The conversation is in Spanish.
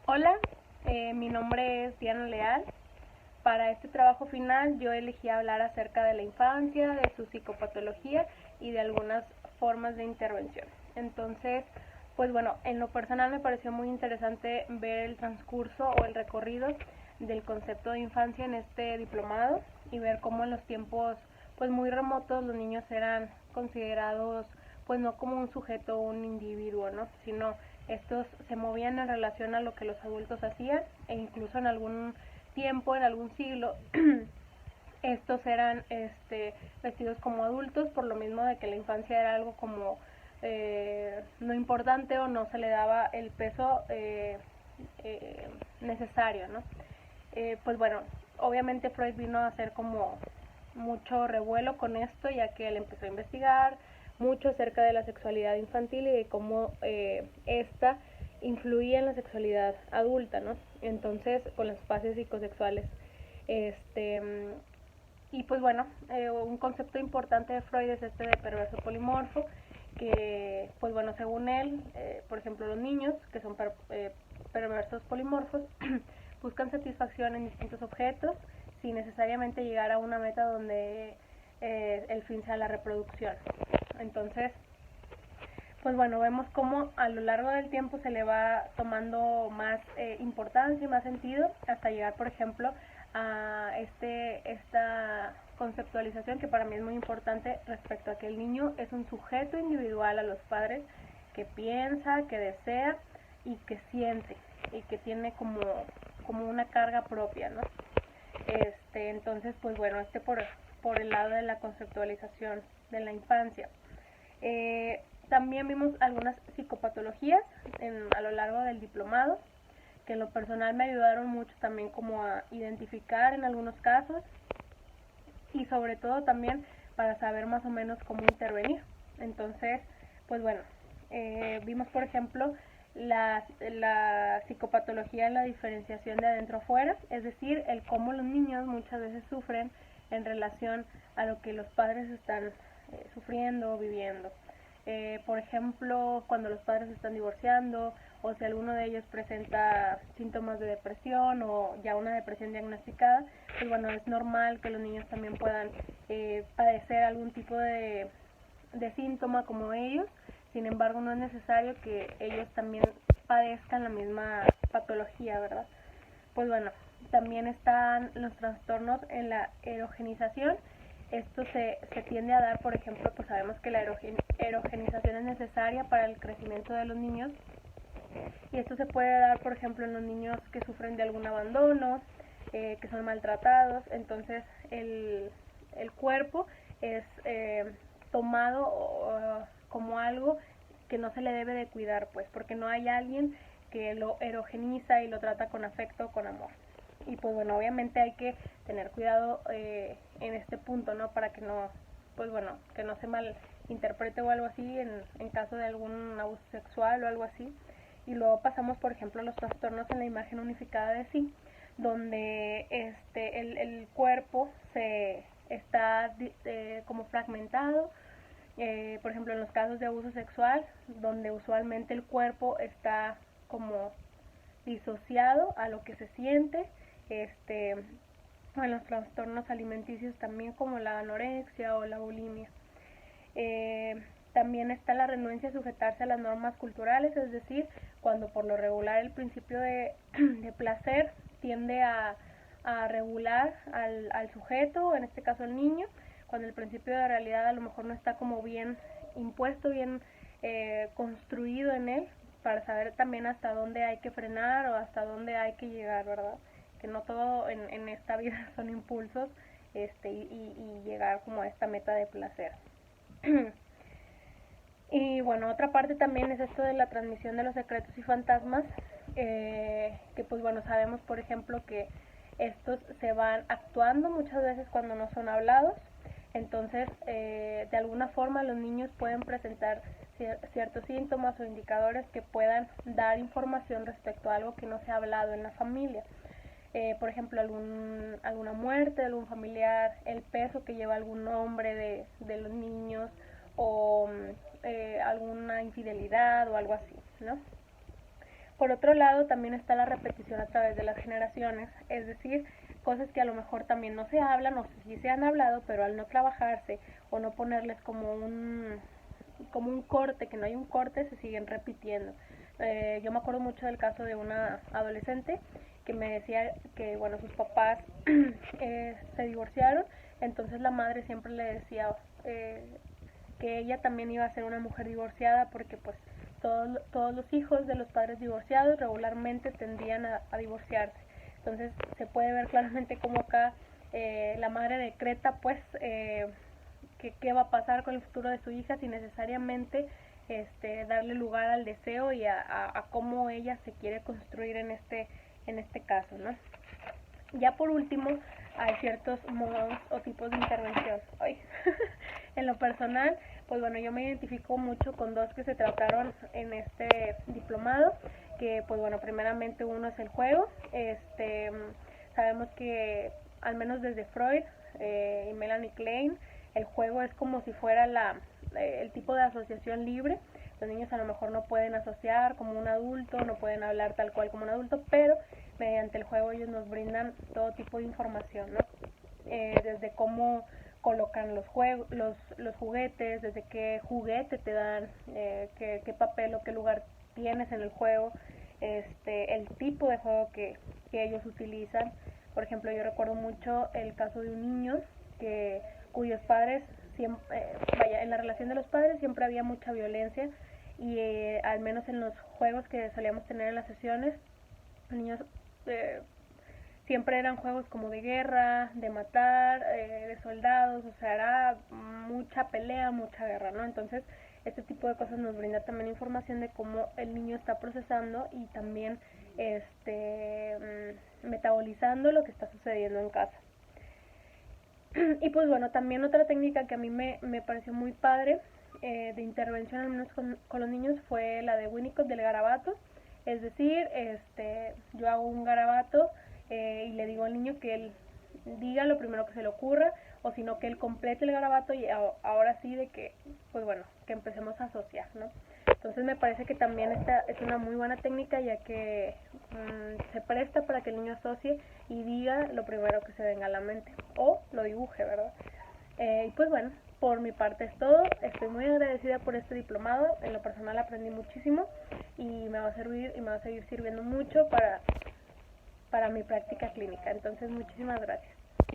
Hola, mi nombre es Diana Leal. Para este trabajo final yo elegí hablar acerca de la infancia, de su psicopatología y de algunas formas de intervención. Entonces, pues bueno, en lo personal me pareció muy interesante ver el transcurso o el recorrido del concepto de infancia en este diplomado y ver cómo en los tiempos pues muy remotos los niños eran considerados pues no como un sujeto o un individuo, ¿no? Sino estos se movían en relación a lo que los adultos hacían e incluso en algún tiempo, en algún siglo, estos eran vestidos como adultos por lo mismo de que la infancia era algo como no importante o no se le daba el peso necesario, ¿no? Pues bueno, obviamente Freud vino a hacer como mucho revuelo con esto, ya que él empezó a investigar mucho acerca de la sexualidad infantil y de cómo esta influía en la sexualidad adulta, ¿no? Entonces, con las fases psicosexuales. Este, y pues bueno, un concepto importante de Freud es este de perverso polimorfo, que pues bueno, según él, por ejemplo, los niños que son perversos polimorfos buscan satisfacción en distintos objetos sin necesariamente llegar a una meta donde el fin sea la reproducción. Entonces, pues bueno, vemos cómo a lo largo del tiempo se le va tomando más importancia y más sentido hasta llegar, por ejemplo, a esta conceptualización que para mí es muy importante respecto a que el niño es un sujeto individual a los padres que piensa, que desea y que siente y que tiene como una carga propia, ¿no? Entonces, pues bueno, por el lado de la conceptualización de la infancia. También vimos algunas psicopatologías a lo largo del diplomado, que en lo personal me ayudaron mucho también como a identificar en algunos casos y sobre todo también para saber más o menos cómo intervenir. Entonces, pues bueno, vimos por ejemplo la psicopatología en la diferenciación de adentro afuera, es decir, el cómo los niños muchas veces sufren en relación a lo que los padres están sufriendo o viviendo. Por ejemplo, cuando los padres se están divorciando o si alguno de ellos presenta síntomas de depresión o ya una depresión diagnosticada, pues bueno, es normal que los niños también puedan padecer algún tipo de síntoma como ellos. Sin embargo, no es necesario que ellos también padezcan la misma patología, ¿verdad? Pues bueno, también están los trastornos en la erogenización. Esto se tiende a dar, por ejemplo, pues sabemos que la erogenización es necesaria para el crecimiento de los niños y esto se puede dar, por ejemplo, en los niños que sufren de algún abandono, que son maltratados. Entonces el cuerpo es tomado como algo que no se le debe de cuidar, pues porque no hay alguien que lo erogeniza y lo trata con afecto o con amor. Y pues bueno, obviamente hay que tener cuidado en este punto, ¿no? Para que no, pues bueno, que no se malinterprete o algo así en caso de algún abuso sexual o algo así. Y luego pasamos, por ejemplo, a los trastornos en la imagen unificada de sí, donde el cuerpo se está como fragmentado, por ejemplo, en los casos de abuso sexual, donde usualmente el cuerpo está como disociado a lo que se siente, en los trastornos alimenticios también como la anorexia o la bulimia. También está la renuencia a sujetarse a las normas culturales, es decir, cuando por lo regular el principio de placer tiende a regular al sujeto, en este caso al niño, cuando el principio de realidad a lo mejor no está como bien impuesto, bien construido en él, para saber también hasta dónde hay que frenar o hasta dónde hay que llegar, ¿verdad? Que no todo en esta vida son impulsos y llegar como a esta meta de placer. Y bueno, otra parte también es esto de la transmisión de los secretos y fantasmas, que pues bueno, sabemos por ejemplo que estos se van actuando muchas veces cuando no son hablados. Entonces, de alguna forma los niños pueden presentar ciertos síntomas o indicadores que puedan dar información respecto a algo que no se ha hablado en la familia. Por ejemplo, alguna muerte de algún familiar, el peso que lleva algún hombre de los niños o alguna infidelidad o algo así, ¿no? Por otro lado, también está la repetición a través de las generaciones, es decir, cosas que a lo mejor también no se hablan o sí se han hablado, pero al no trabajarse o no ponerles como un corte, que no hay un corte, se siguen repitiendo. Yo me acuerdo mucho del caso de una adolescente que me decía que, bueno, sus papás se divorciaron, entonces la madre siempre le decía que ella también iba a ser una mujer divorciada porque pues todos los hijos de los padres divorciados regularmente tendían a divorciarse. Entonces se puede ver claramente cómo acá la madre decreta pues qué va a pasar con el futuro de su hija sin necesariamente darle lugar al deseo y a cómo ella se quiere construir en este caso, ¿no? Ya por último, hay ciertos modos o tipos de intervención. Ay. En lo personal, pues bueno, yo me identifico mucho con dos que se trataron en este diplomado, que pues bueno, primeramente uno es el juego. Sabemos que al menos desde Freud y Melanie Klein, el juego es como si fuera el tipo de asociación libre. Los niños a lo mejor no pueden asociar como un adulto, no pueden hablar tal cual como un adulto, pero mediante el juego ellos nos brindan todo tipo de información, ¿no? Desde cómo colocan los juguetes, desde qué juguete te dan, qué papel o qué lugar tienes en el juego, el tipo de juego que ellos utilizan. Por ejemplo, yo recuerdo mucho el caso de un niño cuyos padres en la relación de los padres siempre había mucha violencia y al menos en los juegos que solíamos tener en las sesiones, los niños siempre eran juegos como de guerra, de matar, de soldados, o sea, era mucha pelea, mucha guerra, ¿no? Entonces, este tipo de cosas nos brinda también información de cómo el niño está procesando y también metabolizando lo que está sucediendo en casa. Y pues bueno, también otra técnica que a mí me pareció muy padre de intervención, al menos con los niños, fue la de Winnicott del garabato. Es decir, yo hago un garabato y le digo al niño que él diga lo primero que se le ocurra, o si no que él complete el garabato y ahora sí de que, pues bueno, que empecemos a asociar, ¿no? Entonces me parece que también esta es una muy buena técnica, ya que se presta para que el niño asocie y diga lo primero que se venga a la mente, o lo dibuje, ¿verdad? Y pues bueno, por mi parte es todo. Estoy muy agradecida por este diplomado. En lo personal aprendí muchísimo y me va a servir y me va a seguir sirviendo mucho para mi práctica clínica. Entonces, muchísimas gracias.